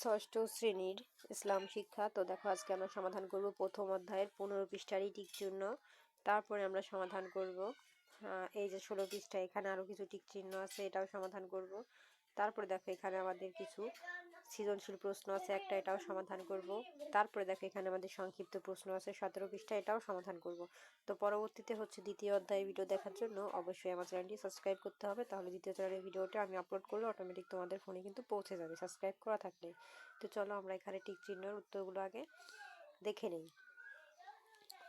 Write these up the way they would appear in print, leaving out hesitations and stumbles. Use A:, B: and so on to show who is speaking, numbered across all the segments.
A: ষষ্ঠ শ্রেণীর ইসলাম শিক্ষা। তো দেখো আজকে আমরা সমাধান করব প্রথম অধ্যায়ের 15 পৃষ্ঠার টিক চিহ্ন। তারপরে আমরা সমাধান করব এই যে 16 পৃষ্ঠা, এখানে আরো কিছু টিক চিহ্ন আছে, এটাও সমাধান করব। তারপরে দেখো এখানে আমাদের কিছু সৃজনশীল প্রশ্ন আছে একটা, এটাও সমাধান করব। তারপরে দেখো এখানে আমাদের সংক্ষিপ্ত প্রশ্ন আছে 17 পৃষ্ঠা, এটাও সমাধান করব। তো পরবর্তীতে হচ্ছে দ্বিতীয় অধ্যায়ের ভিডিও দেখার জন্য অবশ্যই আমার চ্যানেলটি সাবস্ক্রাইব করতে হবে, তাহলে দ্বিতীয় চ্যানেলের ভিডিওটা আমি আপলোড করলে অটোমেটিক তোমাদের ফোনে কিন্তু পৌঁছে যাবে সাবস্ক্রাইব করা থাকলে। তো চলো আমরা এখানে টিক চিহ্নের উত্তরগুলো আগে দেখে নেই।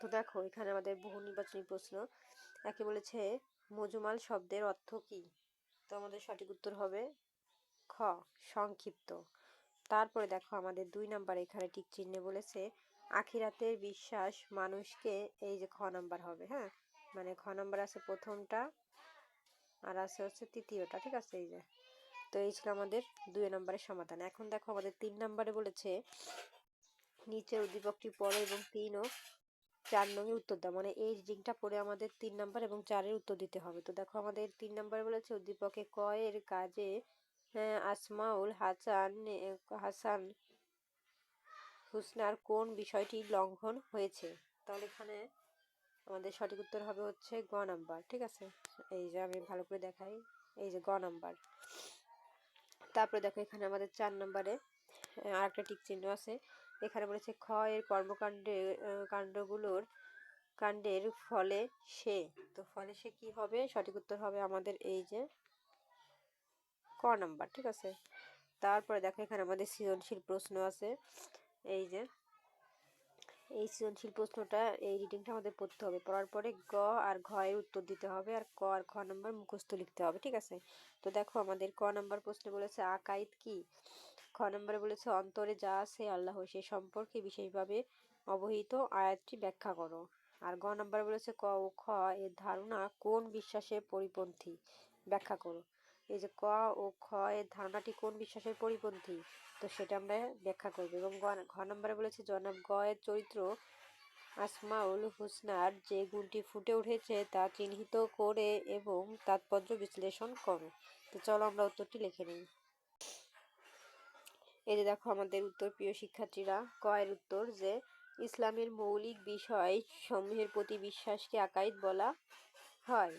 A: তো দেখো এখানে আমাদের বহু নির্বাচনী প্রশ্ন। একে বলেছে মজুমাল শব্দের অর্থ কি? তো আমাদের সঠিক উত্তর হবে খ, সংক্ষিপ্ত। তারপরে দেখো আমাদের 2 নাম্বার এখানে টিক চিহ্নে বলেছে আখিরাতের বিশ্বাস মানুষকে, এই যে খ নাম্বার হবে, হ্যাঁ, মানে খ নাম্বার আছে প্রথমটা আর আছে হচ্ছে তৃতীয়টা, ঠিক আছে। এই যে, তো এই ছিল আমাদের 2 নম্বরের সমাধান। এখন দেখো আমাদের 3 নম্বরে বলেছে নিচের উদ্দীপকটি পড়ো এবং 3 ও 4 নং উত্তর দাও। মানে এই রিডিংটা পড়ে আমাদের 3 নাম্বার এবং 4 এর উত্তর দিতে হবে। তো দেখো আমাদের 3 নম্বরে বলেছে উদ্দীপকে ক এর কাজে আসমাউল হাসান হুসনার কোন বিষয়টি লঙ্ঘন হয়েছে? তাহলে এখানে আমাদের সঠিক উত্তর হবে হচ্ছে গ নাম্বার, ঠিক আছে। এই যে আমি ভালো করে দেখাই, এই যে গ নাম্বার। তারপরে দেখো এখানে আমাদের 4 নম্বরে আরেকটা টিক চিহ্ন আছে। এখানে বলেছে খ এর কাণ্ডের ফলে সে, তো ফলে সে কি হবে? সঠিক উত্তর হবে আমাদের এই যে ক নাম্বার, ঠিক আছে। তারপরে দেখো এখানে আমাদের সৃজনশীল প্রশ্ন আছে। এই যে এই সৃজনশীল প্রশ্নটা, এই রিডিংটা আমাদের পড়তে হবে, পড়ার পরে গ আর ঘ এর উত্তর দিতে হবে, আর ক আর খ নাম্বার মুখস্থ লিখতে হবে, ঠিক আছে। তো দেখো আমাদের ক নাম্বার প্রশ্নে বলেছে আকাইদ কি? খ নম্বরে বলেছে অন্তরে যা আছে আল্লাহ সে সম্পর্কে বিশেষভাবে অবহিত, আয়াতটি ব্যাখ্যা করো। আর গ নম্বরে বলেছে ক ও খ এর ধারণা কোন বিশ্বাসের পরিপন্থী, ব্যাখ্যা করো। এই যে ক ও খ এর ধারণাটি কোন বিশ্বাসের পরিপন্থী, তো সেটা আমরা ব্যাখ্যা করবো। এবং ঘ নম্বরে বলেছে জনাব গ এর চরিত্র আসমাউল হুসনার যে গুণটি ফুটে উঠেছে তা চিহ্নিত করে এবং তাৎপর্য বিশ্লেষণ করো। তো চলো আমরা উত্তরটি লিখে নিই। এই যে দেখো আমাদের উত্তর, প্রিয় শিক্ষার্থীরা, ক এর উত্তর যে ইসলামের মৌলিক বিষয় সমূহের প্রতি বিশ্বাসকে আকাইদ বলা হয়।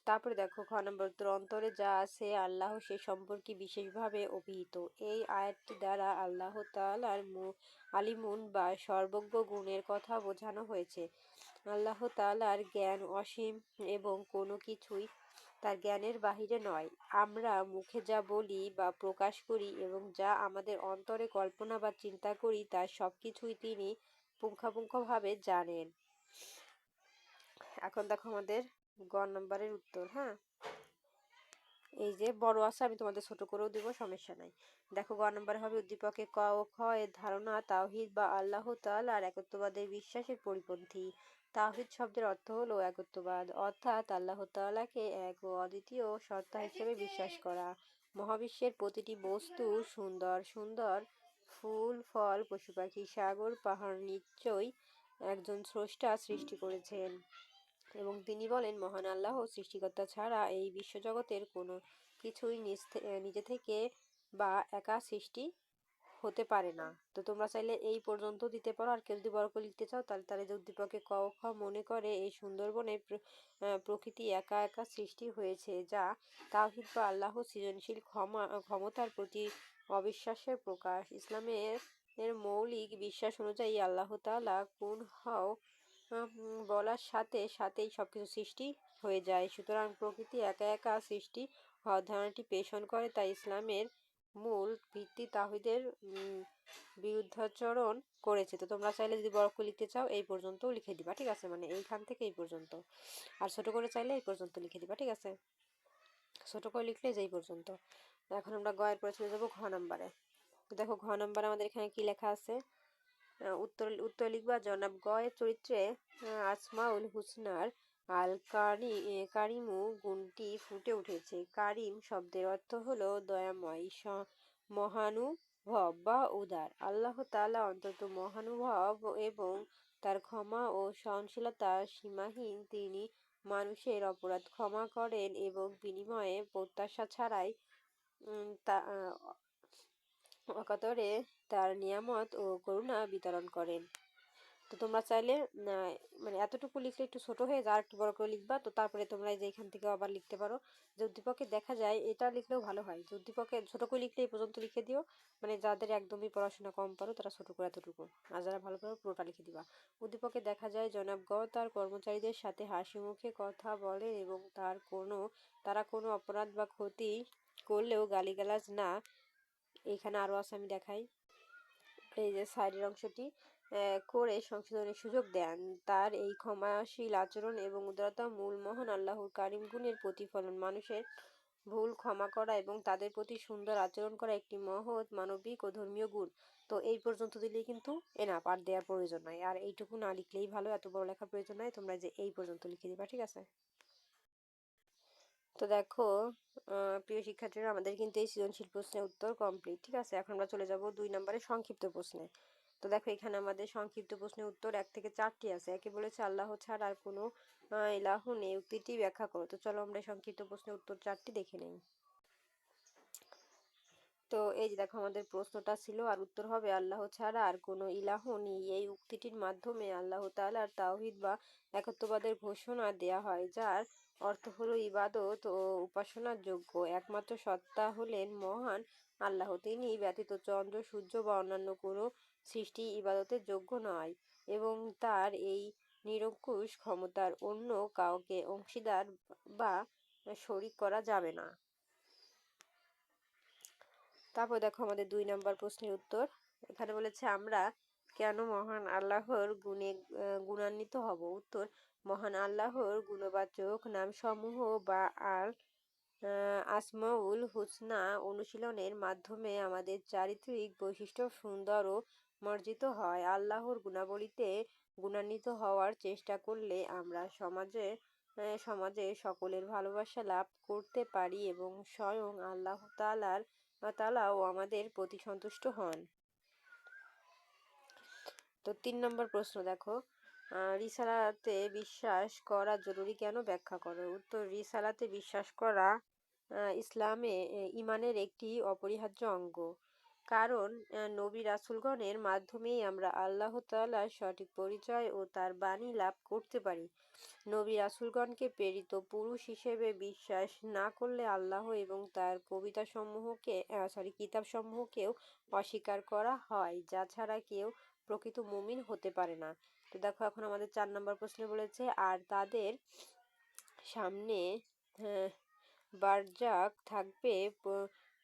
A: তারপরে দেখো খ নম্বর উত্তর অন্তরে যা আছে আল্লাহ সে সম্পর্কে বিশেষভাবে অভিহিত। এই আয়াতটি দ্বারা আল্লাহ তাআলার আলিমুন বা সর্বজ্ঞ গুণের কথা বোঝানো হয়েছে। আল্লাহ তাআলার জ্ঞান অসীম এবং কোনো কিছুই তার জ্ঞানের বাহিরে নয়। আমরা মুখে যা বলি বা প্রকাশ করি এবং যা আমাদের অন্তরে কল্পনা বা চিন্তা করি তার সব কিছুই তিনি পুঙ্খানুপুঙ্খভাবে জানেন। এখন দেখো আমাদের গ নম্বরের উত্তর, হ্যাঁ, এই যে বড় আছে, আমি তোমাদের ছোট করেও দিব, সমস্যা নাই। দেখো গ নম্বরে হবে উদ্দীপকে ক ও খ এর ধারণা তাওহীদ বা আল্লাহ তাআলার একত্ববাদের বিশ্বাসের পরিপন্থী। তাওহীদ শব্দের অর্থ হলো একত্ববাদ, অর্থাৎ আল্লাহ তাআলাকে এক ও অদ্বিতীয় সত্তা হিসেবে বিশ্বাস করা। মহাবিশ্বের প্রতিটি বস্তু, সুন্দর সুন্দর ফুল ফল পশু পাখি সাগর পাহাড় নিশ্চয়ই একজন স্রষ্টা সৃষ্টি করেছেন এবং তিনি বলেন মহান আল্লাহ সৃষ্টিকর্তা ছাড়া এই বিশ্বজগতের কোনো কিছুই নিজে থেকে বা একা সৃষ্টি হতে পারে না। তো তোমরা চাইলে এই পর্যন্ত দিতে পারো, আর কেউ যদি বড় করে লিখতে চাও তাহলে তারা যে উদ্দীপকে ক খ মনে করে এই সুন্দরবনে প্রকৃতি একা একা সৃষ্টি হয়েছে, যা তাওহীদ বা আল্লাহ সৃজনশীল ক্ষমতার প্রতি অবিশ্বাসের প্রকাশ। ইসলামের মৌলিক বিশ্বাস অনুযায়ী আল্লাহ তাআলা কুন হও বলার সাথে সাথেই সবকিছু সৃষ্টি হয়ে যায়, সুতরাং প্রকৃতি একা একা সৃষ্টি হওয়ার ধারণাটি পেষণ করে। তাই ইসলামের মূল ভিত্তি তাওহীদের বিরুদ্ধাচরণ করেছে। তো তোমরা চাইলে যদি বড় করে লিখতে চাও এই পর্যন্তও লিখে দিবা, ঠিক আছে, মানে এইখান থেকে এই পর্যন্ত। আর ছোট করে চাইলে এই পর্যন্ত লিখে দিবা, ঠিক আছে, ছোট করে লিখলে যে এই পর্যন্ত। এখন আমরা গয়ের পরে চলে যাবো ঘ নাম্বারে। দেখো ঘ নাম্বারে আমাদের এখানে কি লেখা আছে, উত্তর লিখবা জনাব গ এর চরিত্রে আসমাউল হুসনার আল কারিমু গুণটি ফুটে উঠেছে। কারিম শব্দের অর্থ হলো দয়াময়, মহানুভব বা উদার। আল্লাহ তাআলা অত্যন্ত মহানুভব এবং তার ক্ষমা ও সহনশীলতা সীমাহীন। তিনি মানুষের অপরাধ ক্ষমা করেন এবং বিনিময়ে প্রত্যাশা ছাড়াই অকাতরে তার নিয়ামত ও করুণা বিতরণ করেন। তো তোমরা চাইলে মানে এতটুকু লিখলে একটু ছোট হয়ে যায়, আর একটু বড় করে লিখবা। তো তারপরে তোমরা এই যে এখান থেকে আবার লিখতে পারো যে উদ্দীপকে দেখা যায়, এটা লিখলেও ভালো হয় যে উদ্দীপকে ছোট করে লিখলে এই পর্যন্ত লিখে দিও। মানে যাদের একদমই পড়াশোনা কম পারো তারা ছোট করে এতটুকু, আর যারা ভালো পারো পুরোটা লিখে দিবা। উদ্দীপকে দেখা যায় জনাবগণ তার কর্মচারীদের সাথে হাসি মুখে কথা বলেন এবং তারা কোনো অপরাধ বা ক্ষতি করলেও গালিগালাজ না। এখানে আরো আছে, আমি দেখাই। এই যে সাইডের অংশটি করে সংশোধনের সুযোগ দেন। তার এই ক্ষমাশীল আচরণ এবং উদারতা মূল মহান আল্লাহর কারিম গুণের প্রতিফলন। মানুষের ভুল ক্ষমা করা এবং তাদের প্রতি সুন্দর আচরণ করা একটি মহৎ মানবিক ও ধর্মীয় গুণ। তো এই পর্যন্ত দিলেই কিন্তু এনাফ, আর দেওয়ার প্রয়োজন নাই। আর এইটুকু না লিখলেই ভালো, এত বড় লেখার প্রয়োজন নাই, তোমরা যে এই পর্যন্ত লিখে দিবা, ঠিক আছে? তো দেখো প্রিয় শিক্ষার্থীরা, আমাদের কিন্তু এই সৃজনশীল প্রশ্নের উত্তর কমপ্লিট, ঠিক আছে? এখন আমরা চলে যাব 2 নম্বরের সংক্ষিপ্ত প্রশ্নে। তো দেখো এখানে আমাদের সংক্ষিপ্ত প্রশ্নের উত্তর 1 থেকে 4টি আছে। একে বলেছে আল্লাহ ছাড়া আর কোনো ইলাহ নেই, উক্তিটি ব্যাখ্যা করো। তো চলো আমরা সংক্ষিপ্ত প্রশ্নের উত্তর 4টি দেখে নেই। তো এই যে দেখো আমাদের প্রশ্নটা ছিল, আর উত্তর হবে আল্লাহ ছাড়া আর কোনো ইলাহ নেই। এই উক্তিটির মাধ্যমে আল্লাহ তাআলার তাওহীদ বা একত্ববাদের ঘোষণা দেয়া হয়, যার অর্থ হলো ইবাদত ও উপাসনার যোগ্য একমাত্র সত্তা হলেন মহান আল্লাহ। তিনি ব্যতীত চন্দ্র সূর্য বা অন্যান্য কোনো সৃষ্টি ইবাদতের যোগ্য নয় এবং তার এই নিরঙ্কুশ ক্ষমতার অন্য কাউকে অংশীদার বা শরিক করা যাবে না। তারপর দেখো আমাদের 2 নম্বর প্রশ্নের উত্তর। এখানে বলেছে আমরা কেন মহান আল্লাহর গুণে গুণান্বিত হব? উত্তর, মহান আল্লাহর গুণবাচক নামসমূহ বা আসমাউল হুসনা অনুশীলনের মাধ্যমে আমাদের চারিত্রিক বৈশিষ্ট্য সুন্দর ও মার্জিত হয়। আল্লাহর গুণাবলীতে গুণান্বিত হওয়ার চেষ্টা করলে আমরা সমাজে সকলের ভালোবাসা লাভ করতে পারি এবং স্বয়ং আল্লাহ তাআলাও আমাদের প্রতি সন্তুষ্ট হন। তো 3 নম্বর প্রশ্ন দেখো, রিসালাতে বিশ্বাস করা জরুরি কেন, ব্যাখ্যা করো। উত্তর, রিসালাতে বিশ্বাস করা ইসলামে ঈমানের একটি অপরিহার্য অঙ্গ। কারণ নবী রাসূলগণের মাধ্যমেই আমরা আল্লাহ তাআলার সঠিক পরিচয় ও তার বাণী লাভ করতে পারি। নবী রাসূলগণকে প্রেরিত পুরুষ হিসেবে বিশ্বাস না করলে আল্লাহ এবং তার কিতাবসমূহকেও অস্বীকার করা হয়, যা ছাড়া কেউ প্রকৃত মুমিন হতে পারে না। তো দেখো এখন আমাদের 4 নম্বর প্রশ্নে বলেছে আর তাদের সামনে বারজাক থাকবে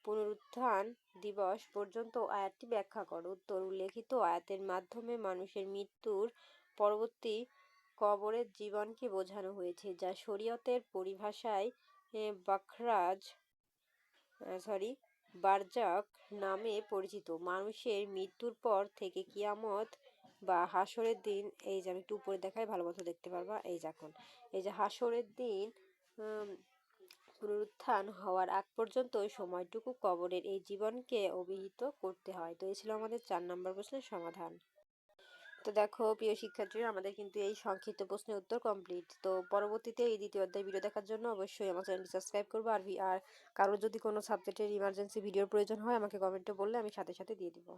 A: পুনরুত্থান দিবস পর্যন্ত। আয়াতটি ব্যাখ্যা করো। উত্তর, উল্লেখিত আয়াতের মাধ্যমে মানুষের মৃত্যুর পরবর্তী কবরের জীবনকে বোঝানো হয়েছে, যা শরীয়তের পরিভাষায় বারজাক নামে পরিচিত। মানুষের মৃত্যুর পর থেকে কিয়ামত বা হাসরের দিন, এই যে আমি একটু উপরে দেখাই ভালো মতো দেখতে পারবা, এই যখন এই যে হাসরের দিন পুনরুত্থান হওয়ার আগ পর্যন্ত ওই সময়টুকু কবরের এই জীবনকে অভিহিত করতে হয়। তো এই ছিল আমাদের 4 নম্বর প্রশ্নের সমাধান। তো দেখো প্রিয় শিক্ষার্থীরা, আমাদের কিন্তু এই সংক্ষিপ্ত প্রশ্নের উত্তর কমপ্লিট। তো পরবর্তীতে এই দ্বিতীয় অধ্যায় ভিডিও দেখার জন্য অবশ্যই আমার চ্যানেলটি সাবস্ক্রাইব করবো। আর কারোর যদি কোনো সাবজেক্টের ইমার্জেন্সি ভিডিওর প্রয়োজন হয় আমাকে কমেন্টে বললে আমি সাথে সাথে দিয়ে দিব।